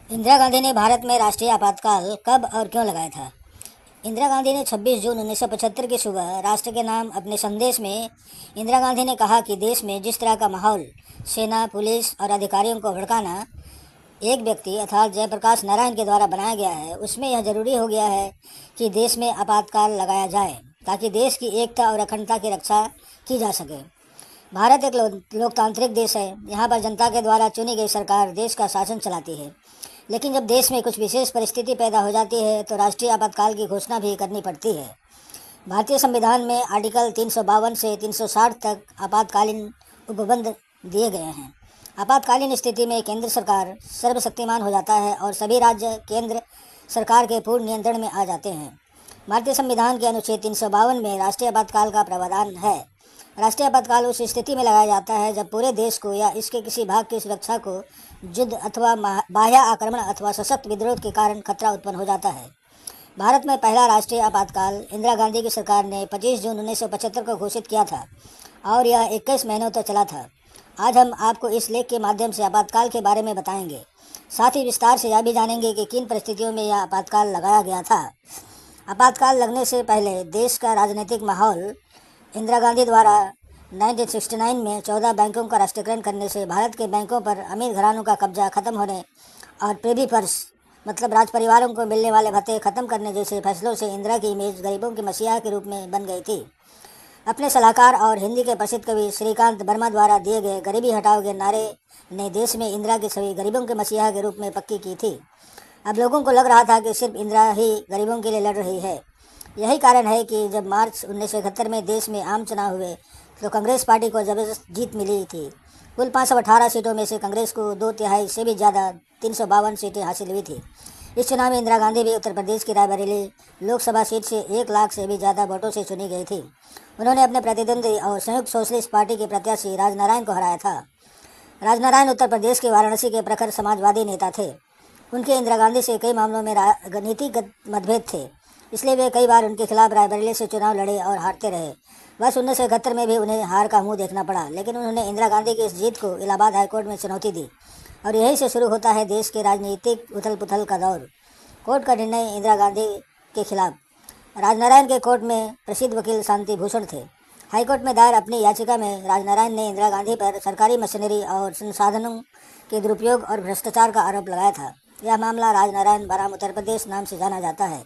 इंदिरा गांधी ने भारत में राष्ट्रीय आपातकाल कब और क्यों लगाया था? इंदिरा गांधी ने 26 जून 1975 की सुबह राष्ट्र के नाम अपने संदेश में इंदिरा गांधी ने कहा कि देश में जिस तरह का माहौल सेना, पुलिस और अधिकारियों को भड़काना एक व्यक्ति अर्थात जयप्रकाश नारायण के द्वारा बनाया गया है, उसमें यह जरूरी हो गया है कि देश में आपातकाल लगाया जाए ताकि देश की एकता और अखंडता की रक्षा की जा सके। भारत एक लोकतांत्रिक देश है। यहाँ पर जनता के द्वारा चुनी गई सरकार देश का शासन चलाती है। लेकिन जब देश में कुछ विशेष परिस्थिति पैदा हो जाती है तो राष्ट्रीय आपातकाल की घोषणा भी करनी पड़ती है। भारतीय संविधान में आर्टिकल 352 से 360 तक आपातकालीन उपबंध दिए गए हैं। आपातकालीन स्थिति में केंद्र सरकार सर्वशक्तिमान हो जाता है और सभी राज्य केंद्र सरकार के पूर्ण नियंत्रण में आ जाते हैं। भारतीय संविधान के अनुच्छेद 352 में राष्ट्रीय आपातकाल का प्रावधान है। राष्ट्रीय आपातकाल उस स्थिति में लगाया जाता है जब पूरे देश को या इसके किसी भाग की सुरक्षा को युद्ध अथवा बाह्य आक्रमण अथवा सशक्त विद्रोह के कारण खतरा उत्पन्न हो जाता है। भारत में पहला राष्ट्रीय आपातकाल इंदिरा गांधी की सरकार ने 25 जून 1975 को घोषित किया था और यह 21 महीनों तक चला था। आज हम आपको इस लेख के माध्यम से आपातकाल के बारे में बताएंगे। साथ ही विस्तार से यह भी जानेंगे कि किन परिस्थितियों में यह आपातकाल लगाया गया था। आपातकाल लगने से पहले देश का राजनीतिक माहौल इंदिरा गांधी द्वारा 1969 में 14 बैंकों का राष्ट्रीयकरण करने से भारत के बैंकों पर अमीर घरानों का कब्जा खत्म होने और प्रिवी पर्स मतलब राज परिवारों को मिलने वाले भत्ते खत्म करने जैसे फैसलों से इंदिरा की इमेज गरीबों की मसीहा के रूप में बन गई थी। अपने सलाहकार और हिंदी के प्रसिद्ध कवि श्रीकांत वर्मा द्वारा दिए गए गरीबी हटाओगे नारे ने देश में इंदिरा की छवि गरीबों के मसीहा के रूप में पक्की की थी। अब लोगों को लग रहा था कि सिर्फ इंदिरा ही गरीबों के लिए लड़ रही है। यही कारण है कि जब मार्च 1971 में देश में आम चुनाव हुए तो कांग्रेस पार्टी को जबरदस्त जीत मिली थी। कुल 518 सीटों में से कांग्रेस को 2/3 से भी ज़्यादा 352 सीटें हासिल हुई थी। इस चुनाव में इंदिरा गांधी भी उत्तर प्रदेश की रायबरेली लोकसभा सीट से 1 लाख से भी ज़्यादा वोटों से चुनी गई थी। उन्होंने अपने प्रतिद्वंदी और संयुक्त सोशलिस्ट पार्टी के प्रत्याशी राजनारायण को हराया था। राजनारायण उत्तर प्रदेश के वाराणसी के प्रखर समाजवादी नेता थे। उनके इंदिरा गांधी से कई मामलों में नीतिगत मतभेद थे, इसलिए वे कई बार उनके खिलाफ रायबरेली से चुनाव लड़े और हारते रहे। बस 1971 में भी उन्हें हार का मुंह देखना पड़ा, लेकिन उन्होंने इंदिरा गांधी की इस जीत को इलाहाबाद हाईकोर्ट में चुनौती दी और यहीं से शुरू होता है देश के राजनीतिक उथल पुथल का दौर। कोर्ट का निर्णय इंदिरा गांधी के खिलाफ। राजनारायण के कोर्ट में प्रसिद्ध वकील शांति भूषण थे। हाईकोर्ट में दायर अपनी याचिका में राजनारायण ने इंदिरा गांधी पर सरकारी मशीनरी और संसाधनों के दुरुपयोग और भ्रष्टाचार का आरोप लगाया था। यह मामला राजनारायण बनाम उत्तर प्रदेश नाम से जाना जाता है।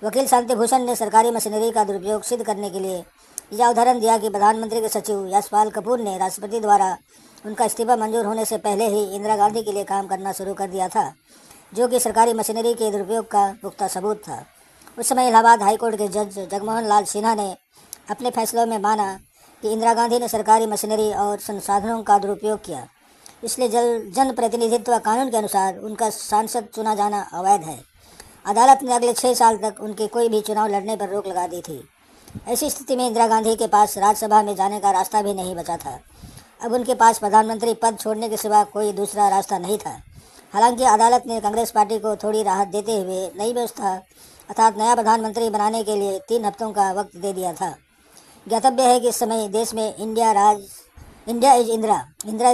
वकील शांति भूषण ने सरकारी मशीनरी का दुरुपयोग सिद्ध करने के लिए यह उदाहरण दिया कि प्रधानमंत्री के सचिव यशपाल कपूर ने राष्ट्रपति द्वारा उनका इस्तीफा मंजूर होने से पहले ही इंदिरा गांधी के लिए काम करना शुरू कर दिया था, जो कि सरकारी मशीनरी के दुरुपयोग का पुख्ता सबूत था। उस समय इलाहाबाद हाईकोर्ट के जज जगमोहन लाल सिन्हा ने अपने फैसलों में माना कि इंदिरा गांधी ने सरकारी मशीनरी और संसाधनों का दुरुपयोग किया, इसलिए जन प्रतिनिधित्व कानून के अनुसार उनका सांसद चुना जाना अवैध है। अदालत ने अगले 6 साल तक उनके कोई भी चुनाव लड़ने पर रोक लगा दी थी। ऐसी स्थिति में इंदिरा गांधी के पास राज्यसभा में जाने का रास्ता भी नहीं बचा था। अब उनके पास प्रधानमंत्री पद छोड़ने के सिवा कोई दूसरा रास्ता नहीं था। हालांकि अदालत ने कांग्रेस पार्टी को थोड़ी राहत देते हुए नई व्यवस्था अर्थात नया प्रधानमंत्री बनाने के लिए 3 हफ्तों का वक्त दे दिया था। ज्ञातव्य है कि इस समय देश में इंडिया इज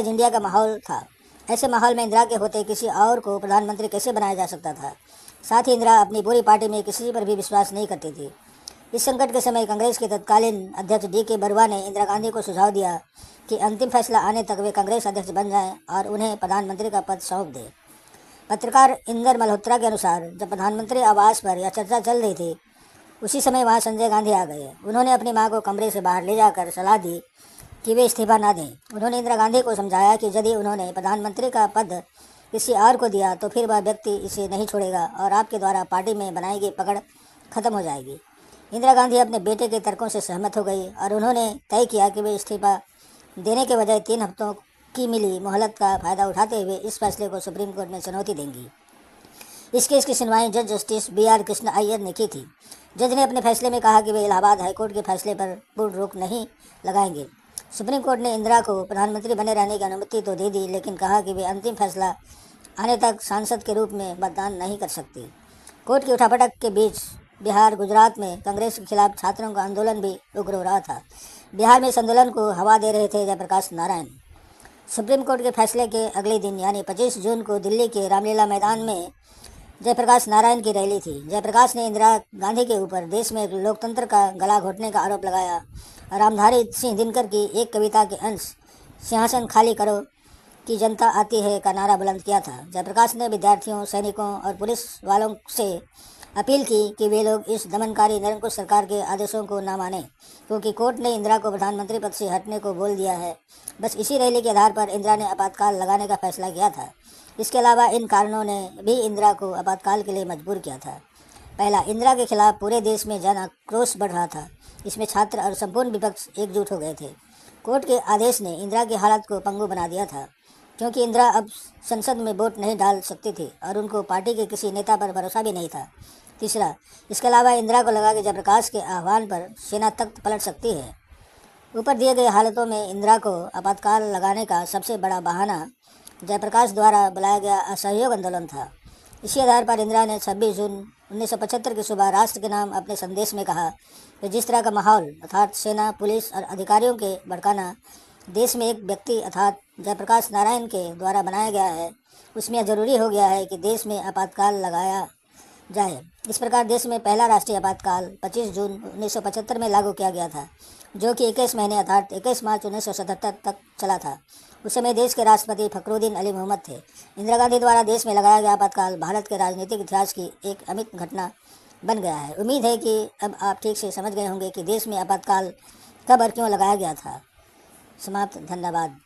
इंडिया का माहौल था। ऐसे माहौल में इंदिरा के होते किसी और को प्रधानमंत्री कैसे बनाया जा सकता था। साथ ही इंदिरा अपनी पूरी पार्टी में किसी पर भी विश्वास नहीं करती थी। इस संकट के समय कांग्रेस के तत्कालीन अध्यक्ष D.K. बरुआ ने इंदिरा गांधी को सुझाव दिया कि अंतिम फैसला आने तक वे कांग्रेस अध्यक्ष बन जाएं और उन्हें प्रधानमंत्री का पद सौंप दें। पत्रकार इंदर मल्होत्रा के अनुसार जब प्रधानमंत्री आवास पर यह चर्चा चल रही थी, उसी समय वहाँ संजय गांधी आ गए। उन्होंने अपनी मां को कमरे से बाहर ले जाकर सलाह दी कि वे इस्तीफा ना दें। उन्होंने इंदिरा गांधी को समझाया कि यदि उन्होंने प्रधानमंत्री का पद किसी और को दिया तो फिर वह व्यक्ति इसे नहीं छोड़ेगा और आपके द्वारा पार्टी में बनाई गई पकड़ खत्म हो जाएगी। इंदिरा गांधी अपने बेटे के तर्कों से सहमत हो गई और उन्होंने तय किया कि वे इस्तीफा देने के बजाय 3 हफ्तों की मिली मोहलत का फायदा उठाते हुए इस फैसले को सुप्रीम कोर्ट में चुनौती देंगी। इस केस की सुनवाई जज जस्टिस B.R. कृष्ण अय्यर ने की थी। जज ने अपने फैसले में कहा कि वे इलाहाबाद हाईकोर्ट के फैसले पर पूर्ण रोक नहीं लगाएंगे। सुप्रीम कोर्ट ने इंदिरा को प्रधानमंत्री बने रहने की अनुमति तो दे दी, लेकिन कहा कि वे अंतिम फैसला आने तक सांसद के रूप में मतदान नहीं कर सकती। कोर्ट की उठापटक के बीच बिहार, गुजरात में कांग्रेस के खिलाफ छात्रों का आंदोलन भी उग्र हो रहा था। बिहार में इस आंदोलन को हवा दे रहे थे जयप्रकाश नारायण। सुप्रीम कोर्ट के फैसले के अगले दिन यानी 25 जून को दिल्ली के रामलीला मैदान में जयप्रकाश नारायण की रैली थी। जयप्रकाश ने इंदिरा गांधी के ऊपर देश में लोकतंत्र का गला घोटने का आरोप लगाया। रामधारी सिंह दिनकर की एक कविता के अंश सिंहासन खाली करो कि जनता आती है का नारा बुलंद किया था। जयप्रकाश ने विद्यार्थियों, सैनिकों और पुलिस वालों से अपील की कि वे लोग इस दमनकारी निरंकुश सरकार के आदेशों को न मानें, क्योंकि कोर्ट ने इंदिरा को प्रधानमंत्री पद से हटने को बोल दिया है। बस इसी रैली के आधार पर इंदिरा ने आपातकाल लगाने का फैसला किया था। इसके अलावा इन कारणों ने भी इंदिरा को आपातकाल के लिए मजबूर किया था। पहला, इंदिरा के खिलाफ पूरे देश में जन आक्रोश बढ़ रहा था। इसमें छात्र और संपूर्ण विपक्ष एकजुट हो गए थे। कोर्ट के आदेश ने इंदिरा की हालत को पंगु बना दिया था, क्योंकि इंदिरा अब संसद में वोट नहीं डाल सकती थी और उनको पार्टी के किसी नेता पर भरोसा भी नहीं था। तीसरा, इसके अलावा इंदिरा को लगा कि जयप्रकाश के आह्वान पर सेना तख्त पलट सकती है। ऊपर दिए गए हालतों में इंदिरा को आपातकाल लगाने का सबसे बड़ा बहाना जयप्रकाश द्वारा बुलाया गया असहयोग आंदोलन था। इसी आधार पर इंदिरा ने 26 जून 1975 की सुबह राष्ट्र के नाम अपने संदेश में कहा कि जिस तरह का माहौल अर्थात सेना, पुलिस और अधिकारियों के भड़काना देश में एक व्यक्ति अर्थात जयप्रकाश नारायण के द्वारा बनाया गया है, उसमें ज़रूरी हो गया है कि देश में आपातकाल लगाया जाए। इस प्रकार देश में पहला राष्ट्रीय आपातकाल 25 जून 1975 में लागू किया गया था, जो कि 21 महीने अर्थात 21 मार्च 1977 तक चला था। उस समय देश के राष्ट्रपति फखरुद्दीन अली मोहम्मद थे। इंदिरा गांधी द्वारा देश में लगाया गया आपातकाल भारत के राजनीतिक इतिहास की एक अमिट घटना बन गया है। उम्मीद है कि अब आप ठीक से समझ गए होंगे कि देश में आपातकाल कब और क्यों लगाया गया था। समाप्त। धन्यवाद।